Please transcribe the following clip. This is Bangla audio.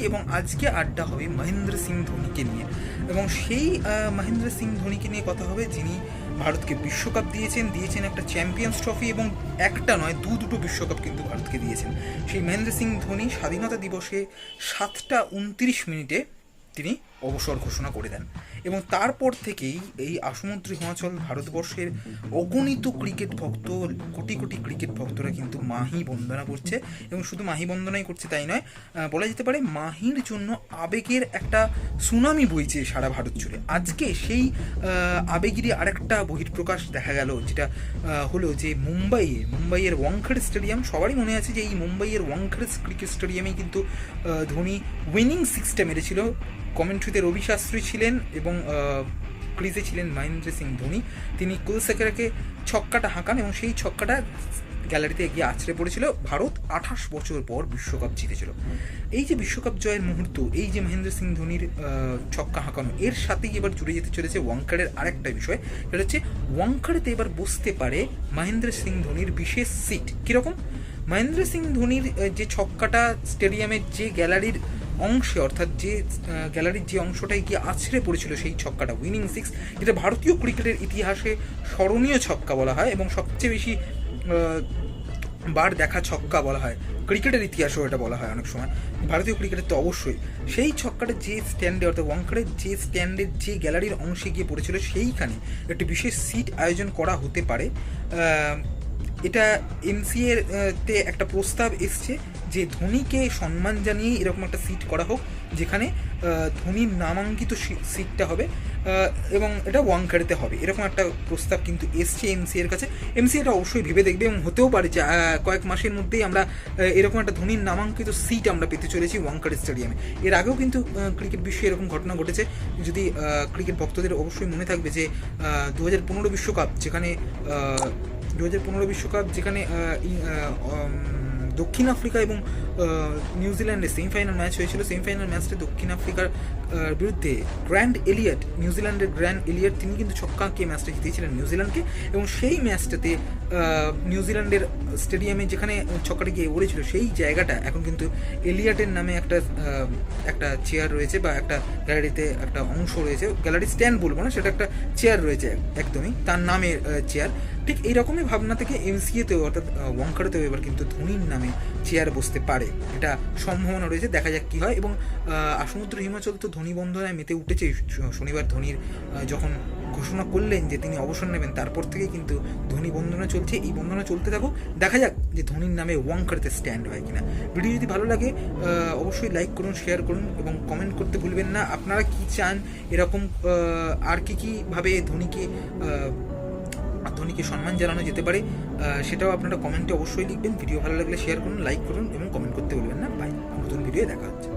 এবং আজকে আড্ডা হবে মহেন্দ্র সিং ধোনিকে নিয়ে, এবং সেই মহেন্দ্র সিং ধোনিকে নিয়ে কথা হবে যিনি ভারতকে বিশ্বকাপ দিয়েছেন একটা চ্যাম্পিয়ন্স ট্রফি, এবং একটা নয় দুটো বিশ্বকাপ কিন্তু ভারতকে দিয়েছেন। সেই মহেন্দ্র সিং ধোনি স্বাধীনতা দিবসে 7:29 তিনি অবসর ঘোষণা করে দেন, এবং তারপর থেকেই এই আসমুদ্র হিমাচল ভারতবর্ষের অগণিত ক্রিকেট ভক্ত, কোটি কোটি ক্রিকেট ভক্তরা কিন্তু মাহি বন্দনা করছে, এবং শুধু মাহি বন্দনাই করছে তাই নয়, বলা যেতে পারে মাহির জন্য আবেগের একটা সুনামি বইছে সারা ভারত জুড়ে। আজকে সেই আবেগেরই আরেকটা বহিঃপ্রকাশ দেখা গেল, যেটা হলো যে মুম্বাইয়ের ওয়াংখেড়ে স্টেডিয়াম, সবারই মনে আছে যে এই মুম্বাইয়ের ওয়াংখেড়ে ক্রিকেট স্টেডিয়ামেই কিন্তু ধোনি উইনিং সিক্সটা মেরেছিল। কমেন্ট্রিতে রবি শাস্ত্রী ছিলেন এবং ক্রিজে ছিলেন মহেন্দ্র সিং ধোনি। তিনি কুলশেখরকে ছক্কাটা হাঁকান এবং সেই ছক্কাটা গ্যালারিতে এগিয়ে আছড়ে পড়েছিল। ভারত 28 বছর পর বিশ্বকাপ জিতেছিল। এই যে বিশ্বকাপ জয়ের মুহূর্ত, এই যে মহেন্দ্র সিং ধোনির ছক্কা হাঁকানো, এর সাথেই এবার জুড়ে যেতে চলেছে ওয়াংখেড়ের আরেকটা বিষয়, সেটা হচ্ছে ওয়াংখেড়েতে এবার বসতে পারে মহেন্দ্র সিং ধোনির বিশেষ সিট। কীরকম? মহেন্দ্র সিং ধোনির যে ছক্কাটা স্টেডিয়ামের যে গ্যালারির অংশে, অর্থাৎ যে গ্যালারির যে অংশটায় গিয়ে আছড়ে পড়েছিল সেই ছক্কাটা উইনিং সিক্স, যেটা ভারতীয় ক্রিকেটের ইতিহাসে স্মরণীয় ছক্কা বলা হয় এবং সবচেয়ে বেশি বার দেখা ছক্কা বলা হয়, ক্রিকেটের ইতিহাসেও এটা বলা হয় অনেক সময়, ভারতীয় ক্রিকেটের তো অবশ্যই। সেই ছক্কাটা যে স্ট্যান্ডে, অর্থাৎ ওয়াংখেড়ের যে স্ট্যান্ডের যে গ্যালারির অংশে গিয়ে পড়েছিল, সেইখানে একটি বিশেষ সিট আয়োজন করা হতে পারে। এটা এমসিএর তে একটা প্রস্তাব এসছে যে ধোনিকে সম্মান জানিয়ে এরকম একটা সিট করা হোক, যেখানে ধোনির নামাঙ্কিত সিটটা হবে, এবং এটা ওয়াংখেড়েতে হবে, এরকম একটা প্রস্তাব কিন্তু এসছে এমসিএর কাছে। এমসিএ এটা অবশ্যই ভেবে দেখবে, এবং হতেও পারে যে কয়েক মাসের মধ্যেই আমরা এরকম একটা ধোনির নামাঙ্কিত সিট আমরা পেতে চলেছি ওয়াংখেড়ে স্টেডিয়ামে। এর আগেও কিন্তু ক্রিকেট বিশ্বে এরকম ঘটনা ঘটেছে। যদি ক্রিকেট ভক্তদের অবশ্যই মনে থাকবে যে 2015 বিশ্বকাপ, যেখানে 2015 বিশ্বকাপ যেখানে দক্ষিণ আফ্রিকা এবং নিউজিল্যান্ডের সেমিফাইনাল ম্যাচ হয়েছিল। সেমিফাইনাল ম্যাচটা দক্ষিণ আফ্রিকার বিরুদ্ধে গ্র্যান্ড এলিয়ট, নিউজিল্যান্ডের গ্র্যান্ড এলিয়ট, তিনি কিন্তু ছক্কা কে ম্যাচটা জিতিয়েছিলেন নিউজিল্যান্ডকে, এবং সেই ম্যাচটাতে নিউজিল্যান্ডের স্টেডিয়ামে যেখানে ছক্কাটা গিয়ে উড়েছিল, সেই জায়গাটা এখন কিন্তু এলিয়টের নামে একটা চেয়ার রয়েছে, বা একটা গ্যালারিতে একটা অংশ রয়েছে, গ্যালারি স্ট্যান্ড বলবো না, সেটা একটা চেয়ার রয়েছে একদমই তার নামে চেয়ার। ঠিক এইরকমই ভাবনা থেকে এমসিএতেও, অর্থাৎ ওয়াংখেড়েতেও এবার কিন্তু ধোনির নামে চেয়ার বসতে পারে, এটা সম্ভাবনা রয়েছে। দেখা যাক কী হয়। এবং আসমুদ্র হিমাচল তো ধোনি বন্দনায় মেতে উঠেছে। শনিবার ধোনির যখন ঘোষণা করলেন যে তিনি অবসর নেবেন, তারপর থেকেই কিন্তু ধোনি বন্দনা চলছে। এই বন্দনা চলতে থাকুক, দেখা যাক যে ধোনির নামে ওয়াংখেড়েতে স্ট্যান্ড হয় কিনা। ভিডিও যদি ভালো লাগে অবশ্যই লাইক করুন, শেয়ার করুন এবং কমেন্ট করতে ভুলবেন না। আপনারা কি চান এরকম আর কীভাবে ধোনিকে সম্মান জানানো যেতে পারে, সেটাও আপনারা কমেন্টে অবশ্যই লিখবেন। ভিডিও ভালো লাগলে শেয়ার করুন, লাইক করুন এবং কমেন্ট করতে ভুলবেন না। বাই, নতুন ভিডিও দেখা হচ্ছে।